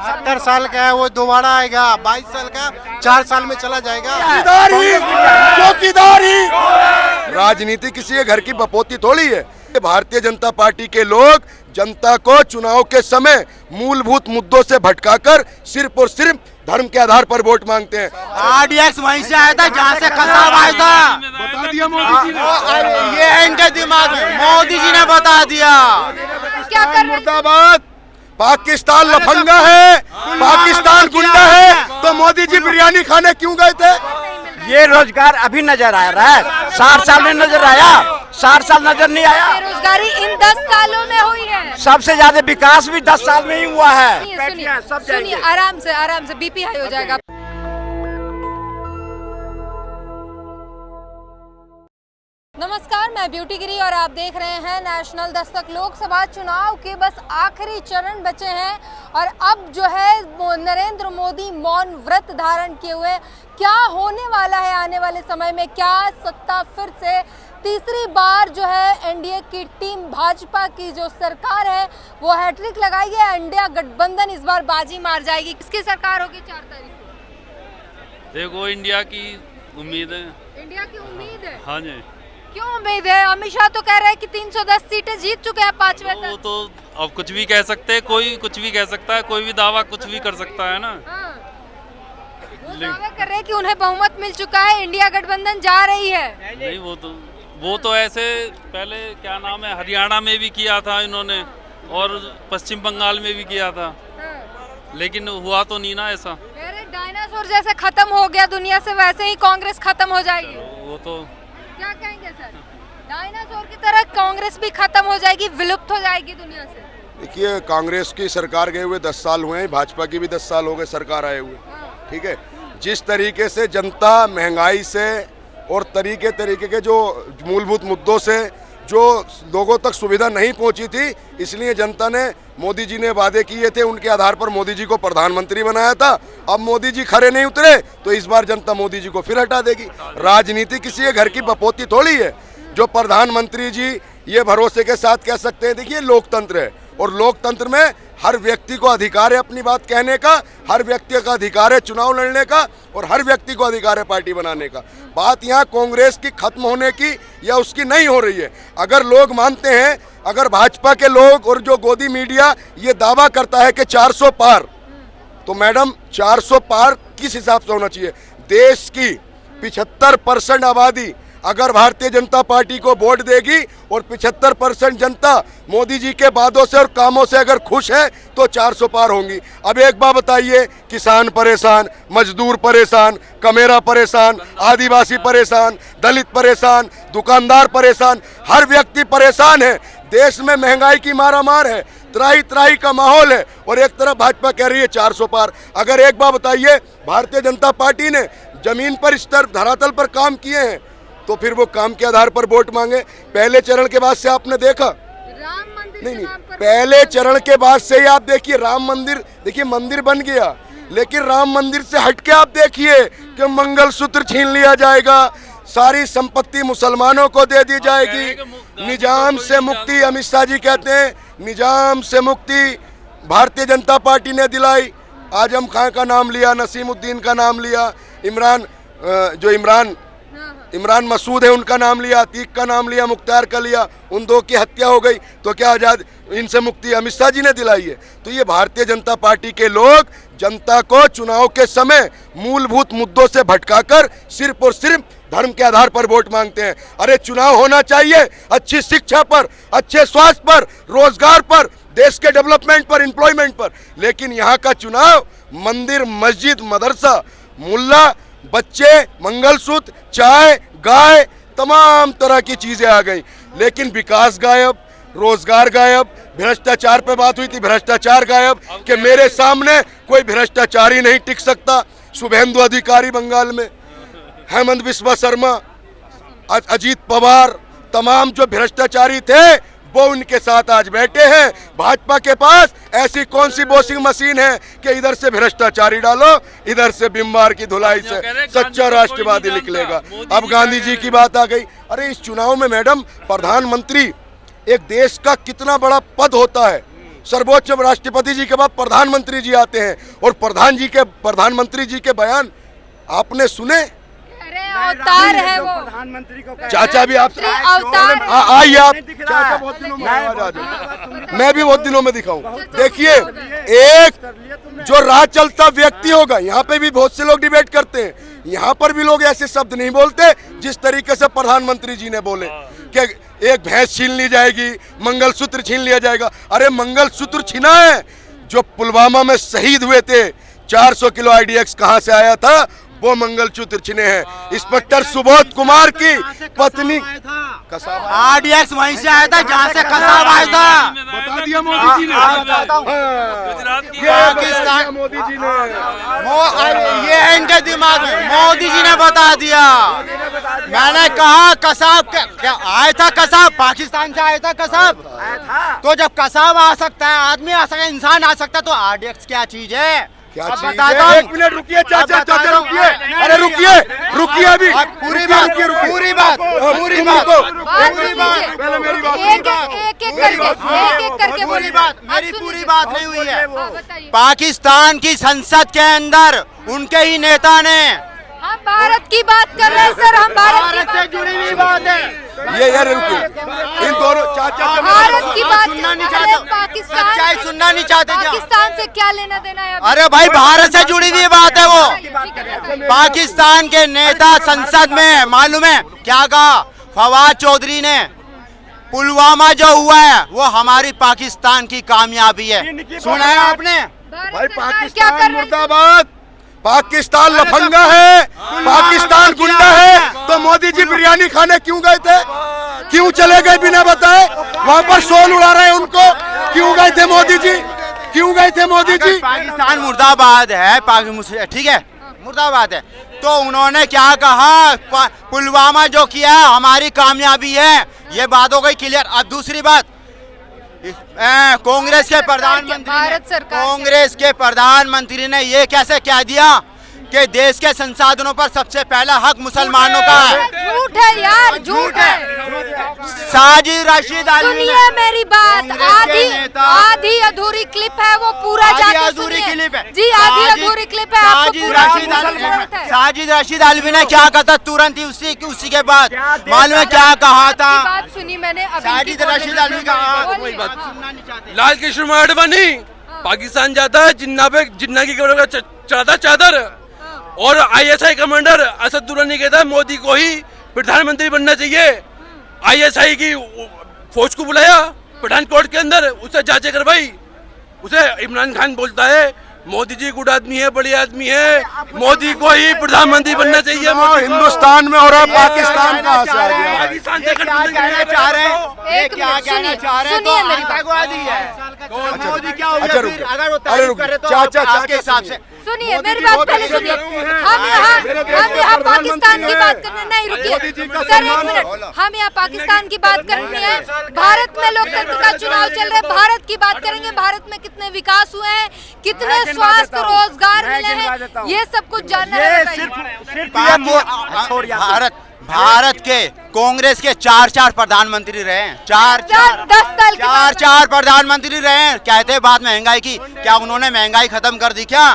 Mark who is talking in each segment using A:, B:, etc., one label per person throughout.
A: 70 साल का है वो दोबारा आएगा, 22 साल का 4 साल में चला जाएगा।
B: चौकीदारी राजनीति किसी के घर की बपोती थोड़ी है। भारतीय जनता पार्टी के लोग जनता को चुनाव के समय मूलभूत मुद्दों से भटकाकर सिर्फ और सिर्फ धर्म के आधार पर वोट मांगते हैं।
A: RDX वहीं से आया था जहाँ से कसाब आया था।
B: बता दिया मोदी जी ने।
A: ये इनके दिमाग में मोदी जी ने बता दिया।
C: क्या कर रहे हैं?
B: मुर्दाबाद। पाकिस्तान लफंगा है, पाकिस्तान गुंडा है, तो मोदी जी बिरयानी खाने क्यों गए थे?
D: ये रोजगार अभी नजर आ रहा है, 60 साल में नजर आया, 60 साल नजर नहीं आया।
C: बेरोजगारी इन 10 सालों में हुई है।
D: सबसे ज्यादा विकास भी 10 साल में ही हुआ है।
C: सुनिए आराम से बीपी हाई हो जाएगा। नमस्कार, मैं ब्यूटी गिरी और आप देख रहे हैं नेशनल दस्तक। लोकसभा चुनाव के बस आखिरी चरण बचे हैं और अब जो है नरेंद्र मोदी मौन व्रत धारण किए हुए। क्या होने वाला है आने वाले समय में? क्या सत्ता फिर से तीसरी बार जो है एनडीए की टीम भाजपा की जो सरकार है वो हैट्रिक लगाएगी? इंडिया गठबंधन इस बार बाजी मार जाएगी? किसकी सरकार होगी 4 तारीख को?
E: देखो, इंडिया की उम्मीद है।
C: इंडिया की उम्मीद है?
E: हाँ जी।
C: क्यों उम्मीद है? अमित शाह तो कह रहे हैं कि 310 सीटें जीत चुके हैं 5वें
E: वो
C: तक।
E: तो अब कुछ भी कह सकते हैं, कोई कुछ भी कह सकता है, कोई भी दावा कुछ भी कर सकता है ना।
C: हाँ। वो दावा कर रहे हैं कि उन्हें बहुमत मिल चुका है, इंडिया गठबंधन जा रही है।
E: नहीं, वो तो ऐसे पहले क्या नाम है, हरियाणा में भी किया था इन्होंने और पश्चिम बंगाल में भी किया था,
C: हाँ।
E: लेकिन हुआ तो नहीं ना ऐसा।
C: अरे डायनासोर जैसे खत्म हो गया दुनिया से, वैसे ही कांग्रेस खत्म हो जाएगी।
E: वो तो
C: क्या कहेंगे सर? डायनासोर की तरह कांग्रेस भी खत्म हो जाएगी, विलुप्त हो जाएगी दुनिया से।
B: देखिए, कांग्रेस की सरकार गए हुए 10 साल हुए हैं, भाजपा की भी 10 साल हो गए सरकार आए हुए।
C: हाँ।
B: ठीक है, जिस तरीके से जनता महंगाई से और तरीके के जो मूलभूत मुद्दों से जो लोगों तक सुविधा नहीं पहुंची थी, इसलिए जनता ने मोदी जी ने वादे किए थे, उनके आधार पर मोदी जी को प्रधानमंत्री बनाया था। अब मोदी जी खरे नहीं उतरे तो इस बार जनता मोदी जी को फिर हटा देगी। राजनीति किसी के घर की बपोती थोड़ी है जो प्रधानमंत्री जी ये भरोसे के साथ कह सकते हैं। देखिए, लोकतंत्र है और लोकतंत्र में हर व्यक्ति को अधिकार है अपनी बात कहने का, हर व्यक्ति का अधिकार है चुनाव लड़ने का और हर व्यक्ति को अधिकार है पार्टी बनाने का। बात यहाँ कांग्रेस की खत्म होने की या उसकी नहीं हो रही है। अगर लोग मानते हैं, अगर भाजपा के लोग और जो गोदी मीडिया ये दावा करता है कि 400 पार, तो मैडम 400 पार किस हिसाब से होना चाहिए? देश की 75% आबादी अगर भारतीय जनता पार्टी को वोट देगी और 75% जनता मोदी जी के वादों से और कामों से अगर खुश है तो 400 पार होंगी। अब एक बात बताइए, किसान परेशान, मजदूर परेशान, कमेरा परेशान, आदिवासी परेशान, दलित परेशान, दुकानदार परेशान, हर व्यक्ति परेशान है। देश में महंगाई की मारामार है, त्राही का माहौल है और एक तरफ भाजपा कह रही है 400 पार। अगर एक बात बताइए, भारतीय जनता पार्टी ने जमीन पर स्तर धरातल पर काम किए हैं तो फिर वो काम के आधार पर वोट मांगे। पहले चरण के बाद से आपने देखा
C: राम मंदिर
B: नहीं, पहले चरण के बाद से ही आप देखिए राम मंदिर, देखिए मंदिर बन गया, लेकिन राम मंदिर से हटके आप देखिए कि मंगलसूत्र छीन लिया जाएगा, सारी संपत्ति मुसलमानों को दे दी जाएगी। निजाम से मुक्ति, अमित शाह जी कहते हैं, निजाम से मुक्ति भारतीय जनता पार्टी ने दिलाई। आजम खान का नाम लिया, नसीमुद्दीन का नाम लिया, इमरान मसूद है उनका नाम लिया, अतीक का नाम लिया, मुख्तार का लिया, उन दो की हत्या हो गई तो क्या आजाद इनसे मुक्ति अमित शाह जी ने दिलाई है? तो ये भारतीय जनता पार्टी के लोग जनता को चुनाव के समय मूलभूत मुद्दों से भटकाकर सिर्फ और सिर्फ धर्म के आधार पर वोट मांगते हैं। अरे चुनाव होना चाहिए अच्छी शिक्षा पर, अच्छे स्वास्थ्य पर, रोजगार पर, देश के डेवलपमेंट पर, एम्प्लॉयमेंट पर, लेकिन यहाँ का चुनाव मंदिर, मस्जिद, मदरसा, मुल्ला, बच्चे, मंगलसूत्र, चाय, गाय, तमाम तरह की चीजें आ गई, लेकिन विकास गायब, रोजगार गायब। भ्रष्टाचार पे बात हुई थी, भ्रष्टाचार गायब कि मेरे सामने कोई भ्रष्टाचारी नहीं टिक सकता। शुभेंदु अधिकारी बंगाल में, हेमंत बिस्वा शर्मा, अजीत पवार, तमाम जो भ्रष्टाचारी थे वो उनके साथ आज बैठे हैं। भाजपा के पास ऐसी कौन सी वॉशिंग मशीन है कि इधर से भ्रष्टाचारी डालो, इधर से बीमार की धुलाई से सच्चा राष्ट्रवादी निकलेगा। अब गांधी जी की बात आ गई। अरे इस चुनाव में मैडम प्रधानमंत्री एक देश का कितना बड़ा पद होता है, सर्वोच्च राष्ट्रपति जी के बाद प्रधानमंत्री जी आते हैं, और प्रधानमंत्री जी के बयान आपने सुने?
C: अरे अवतार है वो,
D: प्रधानमंत्री को
B: चाचा भी आप
C: अवतार है।
B: आइए आप, चाचा बहुत दिनों में आवाज आ जाए, मैं भी बहुत दिनों में दिखाऊं। देखिए, एक जो राह चलता व्यक्ति होगा, यहाँ पे भी बहुत से लोग डिबेट करते हैं, यहाँ पर भी लोग ऐसे शब्द नहीं बोलते जिस तरीके से प्रधानमंत्री जी ने बोले कि एक भैंस छीन ली जाएगी, मंगलसूत्र छीन लिया जाएगा। अरे मंगलसूत्र छीना है, जो पुलवामा में शहीद हुए थे 400 किलो IDX कहाँ से आया था, वो मंगलसूत्र छिने हैं। इंस्पेक्टर सुबोध कुमार की पत्नी
D: RDX वहीं से आया था जहाँ से कसाब आया था।
B: बता दिया मोदी जी ने,
D: पाकिस्तान
B: मोदी जी ने,
D: ये है इनके दिमाग में, मोदी जी ने बता दिया। मैंने कहा कसाब क्या आया था, कसाब पाकिस्तान से आया था कसाब। तो जब कसाब आ सकता है, आदमी आ सकता है, इंसान आ सकता है, तो RDX क्या चीज है?
B: क्या
D: अब
B: चीज
D: बताता
B: है?
D: हूं।
B: एक मिनट रुकिए चाचा, चाचा रुकिए, अरे रुकिए अभी
D: पूरी बात पूरी बात पूरी बात
C: बात
D: पूरी
C: सुन
D: बात
C: लीजिए।
D: पहले मेरी बात
C: एक एक करके
D: पूरी
C: बोलिए।
D: बात,
C: अब
D: मेरी
C: सुन
D: पूरी
C: लीजिए।
D: बात नहीं हुई है।
C: हाँ, बताइए।
D: पाकिस्तान की संसद के अंदर उनके ही नेता ने,
C: हम भारत की बात कर रहे हैं सर, हम भारत
D: भारत से जुड़ी हुई बात है।
B: ये यार रुकिए, इन दोनों चाचा
C: भारत की बात
D: सुनना नहीं
C: अरे
D: चाहते,
C: पाकिस्तान
D: सच्चाई सुनना नहीं चाहते क्या?
C: पाकिस्तान से क्या लेना देना है?
D: अरे भाई भारत से जुड़ी हुई बात है वो। पाकिस्तान के नेता संसद में मालूम है क्या कहा? फवाद चौधरी ने पुलवामा जो हुआ है वो हमारी पाकिस्तान की कामयाबी है। सुना है आपने?
B: भाई
C: क्या
B: पाकिस्तान
C: कर रही है?
B: मुर्दाबाद, पाकिस्तान लफंगा है, पाकिस्तान गुंडा है। तो मोदी जी बिरयानी खाने क्यों गए थे? क्यों चले गए बिना बताए? वहाँ पर शोल उड़ा रहे हैं उनको, क्यों गए थे मोदी जी? क्यों गए थे मोदी जी?
D: पाकिस्तान मुर्दाबाद है, ठीक है, मुर्दाबाद है। तो उन्होंने क्या कहा? पुलवामा जो किया हमारी कामयाबी है, ये बात हो गई क्लियर। अब दूसरी बात, कांग्रेस के प्रधानमंत्री
C: भारत सरकार
D: कांग्रेस के प्रधानमंत्री ने ये कैसे कह दिया कि देश के संसाधनों पर सबसे पहला हक मुसलमानों का है?
C: झूठ है यार, झूठ है।
D: साजिद राशिद आलवी ने,
C: सुनिए मेरी बात,
D: के नेता-
C: आधी अधूरी क्लिप है वो, पूरा
D: आधी
C: जाके
D: अधूरी
C: सुनिए।
D: क्लिप है
C: जी आधी अधूरी क्लिप है, आपको
D: साजिद
C: पूरा
D: राशिद
C: सुनने की जरूरत है।
D: साजिद राशिद आलवी ने क्या कहा था तुरंत ही उसी के बाद? मालूम है क्या कहा था?
C: आपकी बात सुनी मैंने अभी।
D: साजिद राशिद आलवी का
C: बोलिए।
E: लाल कृष्ण आडवाणी पाकिस्तान जाता है, जिन्ना की कमर का चढ़ाता चादर, और ISI कमांडर असद दुरानी कहता है मोदी को ही प्रधानमंत्री बनना चाहिए। ISI की फौज को बुलाया पठानकोट के अंदर, उसे जांचें करवाई। उसे इमरान खान बोलता है मोदी जी गुड आदमी है, बड़ी आदमी है, मोदी को ही प्रधानमंत्री बनना चाहिए।
B: हिंदुस्तान में हो रहा है, पाकिस्तान कहाँ से आ गया?
E: पाकिस्तान से
D: क्या कहना चाह रहे हैं?
C: एक मिनट सुनिए, सुनिए मेरी बात।
D: आतंकवादी है। तो मोदी क्या हो गया
B: अच्छा,
D: फिर?
B: रुको।
D: अगर वो
B: अरे
D: तारीफ
B: रुको।
D: करे तो
B: चाचा,
D: आपके
B: चाचा,
D: हिसाब से
C: सुनिए मेरी बात पहले सुनिए। हम यहाँ पाकिस्तान की बात करने नहीं, रुकिए सर एक मिनट। हम यहाँ पाकिस्तान की बात करनी है। भारत में लोकतंत्र का चुनाव चल रहा है, भारत की बात करेंगे। भारत में कितने विकास हुए हैं, कितने स्वास्थ्य रोजगार मिले हैं, ये सब कुछ जानना है।
D: भारत के कांग्रेस के चार प्रधानमंत्री रहे हैं,
C: 10 साल की बात
D: चार प्रधानमंत्री रहे हैं। कहते हैं बात महंगाई की, क्या उन्होंने महंगाई खत्म कर दी क्या?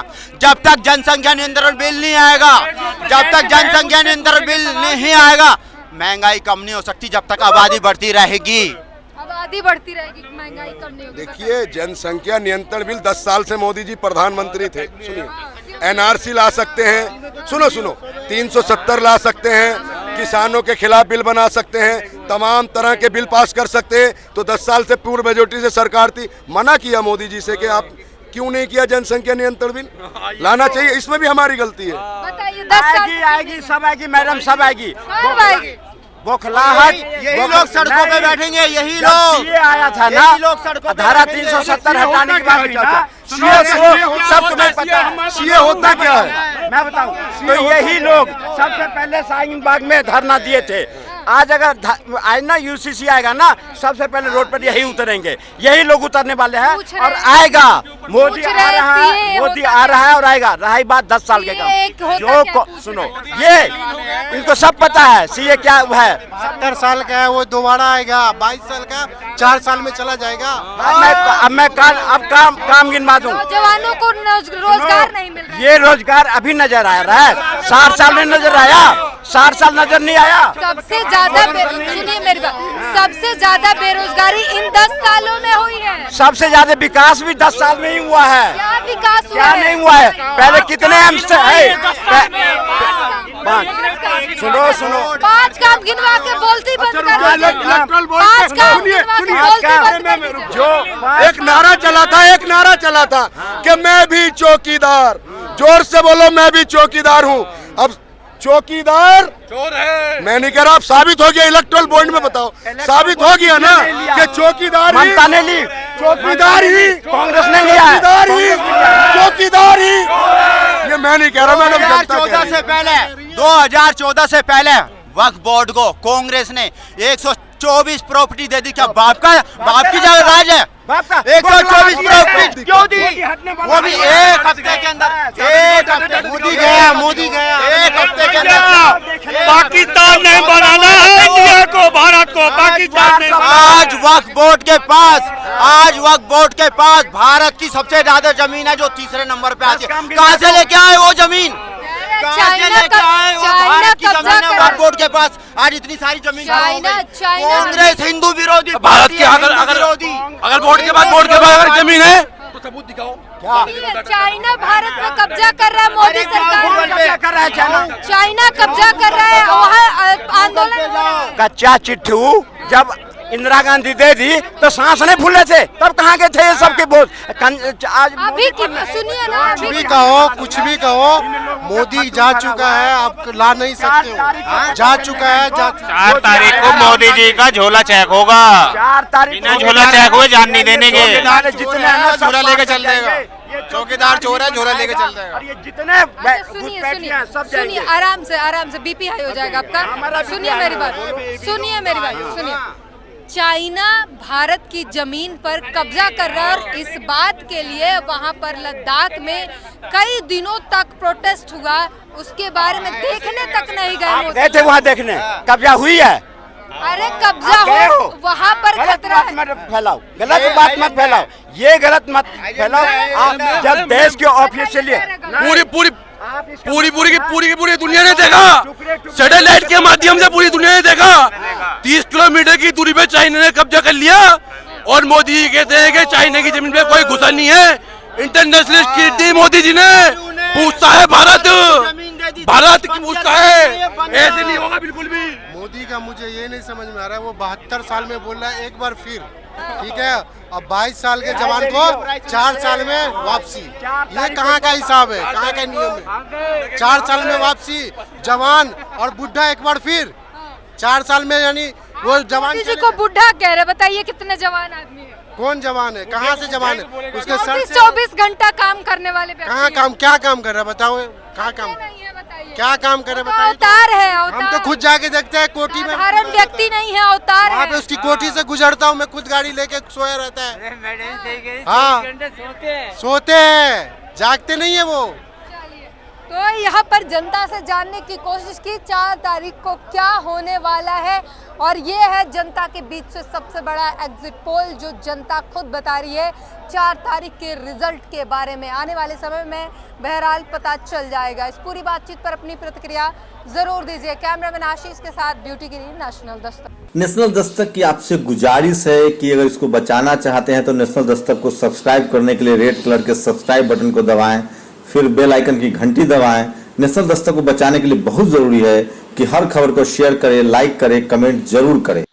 D: जब तक जनसंख्या नियंत्रण बिल नहीं आएगा, जब तक जनसंख्या नियंत्रण बिल नहीं आएगा, महंगाई कम नहीं हो सकती। जब तक आबादी बढ़ती रहेगी,
C: आबादी बढ़ती रहेगी, महंगाई कम नहीं होगी।
B: देखिए, जनसंख्या नियंत्रण बिल 10 साल से मोदी जी प्रधानमंत्री थे। सुनिए, NRC ला सकते हैं, सुनो 370 ला सकते हैं, किसानों के खिलाफ बिल बना सकते हैं, तमाम तरह के बिल पास कर सकते हैं। तो 10 साल से पूर्ण मेजोरिटी से सरकार थी, मना किया मोदी जी से कि आप क्यों नहीं किया जनसंख्या नियंत्रण बिल? लाना चाहिए, इसमें भी हमारी गलती है।
C: बताइए 10 साल
D: आएगी, सब आएगी मैडम, सब आएगी।
C: कब आएगी?
D: बौखलाहट, यही लोग सड़कों पे बैठेंगे, यही लोग
F: आया था ना,
D: यही लोग सड़कों पे
F: धारा
D: बैठेंगे,
F: 370 हटाने की बात हुई ना।
B: सब तुम्हें पता है सीए होता क्या है?
F: मैं बताऊं, तो यही लोग सबसे पहले शाहीन बाग में धरना दिए थे। आज अगर आज ना यूसीसी आएगा ना, सबसे पहले रोड पर यही उतरेंगे, यही लोग उतरने वाले हैं और आएगा। मोदी आ रहा है, मोदी आ रहा है और आएगा। रही बात 10 साल के काम, जो सुनो ये इनको सब पता है सीए क्या है।
A: 70 साल का है वो, दोबारा आएगा। 22 साल का 4 साल में चला जाएगा।
F: अब मैं काम गिनवा दूं।
C: जवानों को रोजगार नहीं मिल रहा है।
F: ये रोजगार अभी नजर आ रहा है, 60 साल में नजर आया, 60 साल नजर नहीं आया।
C: सबसे ज्यादा सुनिए मेरी बात, सबसे ज्यादा बेरोजगारी इन 10 सालों में हुई है।
F: सबसे ज्यादा विकास भी 10 साल में ही हुआ है।
C: क्या विकास हुआ
F: क्या
C: है?
F: नहीं हुआ है? पहले कितने एम्स है? सुनो
C: 5 काम गिनवा के बोलती बंद कर दो। 5 काम गिनवा के बोलती बंद कर दीजिए।
B: जो एक नारा चला था कि मैं भी चौकीदार, जोर से बोलो मैं भी चौकीदार हूँ। अब चौकीदार
E: चोर है।
B: मैं नहीं कह रहा, अब साबित हो गया। इलेक्ट्रल बॉन्ड में बताओ, साबित हो गया ना कि चौकीदार ही,
F: ममता ने ली,
B: चौकीदार ही,
F: कांग्रेस ने लिया है।
B: चौकीदार ही। ये मैं नहीं कह रहा, मैडम।
D: 2014 से पहले वक्फ बोर्ड को कांग्रेस ने 124 प्रॉपर्टी दे दी। क्या बाप की जगह राज है? 124 प्रॉपर्टी क्यों दी? वो भी एक हफ्ते के अंदर। एक हफ्ते मोदी गया एक हफ्ते के अंदर।
G: पाकिस्तान ने बनाना है इंडिया को, भारत को। पाकिस्तान ने
D: आज वक्फ बोर्ड के पास भारत की सबसे ज्यादा जमीन है, जो तीसरे नंबर पे आती है। कहाँ से लेके आए वो जमीन?
C: चाइना
D: वक्फ बोर्ड के पास आज इतनी सारी जमीन। कांग्रेस हिंदू विरोधी,
E: भारत के अगर बोर्ड के बाद अगर जमीन है तो सबूत दिखाओ।
C: चाइना भारत में कब्जा कर रहा है। मोदी सरकार
F: कर रहा है।
C: चाइना कब्जा कर रहा है। वहाँ आंदोलन
F: कच्चा चिट्ठू जब इंदिरा गांधी दे दी तो सांस नहीं फूले थे, तब कहाँ के थे ये सबके बोझ। आज
C: अभी सुनिए ना,
A: कुछ भी कहो, मोदी जा चुका है, आप ला नहीं सकते हो। जा चुका है।
G: 4 तारीख को मोदी जी का झोला चेक होगा।
F: 4 तारीख
G: बिना झोला चेक हुए जान नहीं देने के।
F: जितने है ना
D: झोला लेके चल जाएगा। चौकीदार चोर है, झोला लेके चल जाएगा।
F: ये जितने
C: सुनिए आराम से बीपी हाई हो जाएगा आपका। सुनिए मेरी बात, सुनिए। चाइना भारत की जमीन पर कब्जा कर रहा है और इस बात के लिए वहां पर लद्दाख में कई दिनों तक प्रोटेस्ट हुआ। उसके बारे में देखने तक नहीं
F: गए थे वहाँ देखने। कब्जा हुई है।
C: अरे कब्जा हो, वहाँ पर खतरा है।
F: मत फैलाओ, गलत बात मत फैलाओ, ये गलत मत फैलाओ। जब देश के ऑफिशियली
E: पूरी दुनिया ने देखा, सैटेलाइट के माध्यम से पूरी दुनिया ने देखा। 30 किलोमीटर की दूरी पे चाइना ने कब्जा कर लिया और मोदी जी कहते हैं कि चाइना की जमीन पे कोई घुसा नहीं है। इंटरनेशनल की दी मोदी जी ने। पूछता है भारत की पूछता है, ऐसे नहीं होगा बिल्कुल भी।
A: मोदी का मुझे ये नहीं समझ में आ रहा है, वो 72 साल में बोल रहा है एक बार फिर, ठीक है। अब 22 साल के जवान को 4 साल में वापसी, ये कहाँ का हिसाब है, कहाँ का नियम है? 4 साल में वापसी, जवान और बुढ़ा एक बार फिर 4 साल में, यानी वो जवान
C: जी को बुढ़ा कह रहे। बताइए कितने जवान आदमी है?
A: कौन जवान है? कहाँ से जवान है? उसके सर से
C: 24 घंटा काम करने वाले
A: कहाँ काम, क्या काम कर रहा है बताओ? कहाँ काम, क्या काम करे बताइए?
C: अवतार है,
A: हम तो खुद जाके देखते हैं कोठी में।
C: साधारण व्यक्ति नहीं है, अवतार है।
A: पे उसकी कोठी से गुजरता हूँ मैं, खुद गाड़ी लेके सोया रहता है। हाँ, सोते हैं, जागते नहीं है वो।
C: तो यहाँ पर जनता से जानने की कोशिश की 4 तारीख को क्या होने वाला है, और ये है जनता के बीच से सबसे बड़ा एग्जिट पोल जो जनता खुद बता रही है 4 तारीख के रिजल्ट के बारे में। आने वाले समय में बहरहाल पता चल जाएगा। इस पूरी बातचीत पर अपनी प्रतिक्रिया जरूर दीजिए। कैमरामैन आशीष के साथ ब्यूटी गिरी, नेशनल दस्तक।
H: नेशनल दस्तक की आपसे गुजारिश है कि अगर इसको बचाना चाहते हैं तो नेशनल दस्तक को सब्सक्राइब करने के लिए रेड कलर के सब्सक्राइब बटन को दबाएं, फिर बेल आइकन की घंटी दबाएं। नेशनल दस्तक को बचाने के लिए बहुत जरूरी है कि हर खबर को शेयर करें, लाइक करें, कमेंट जरूर करें।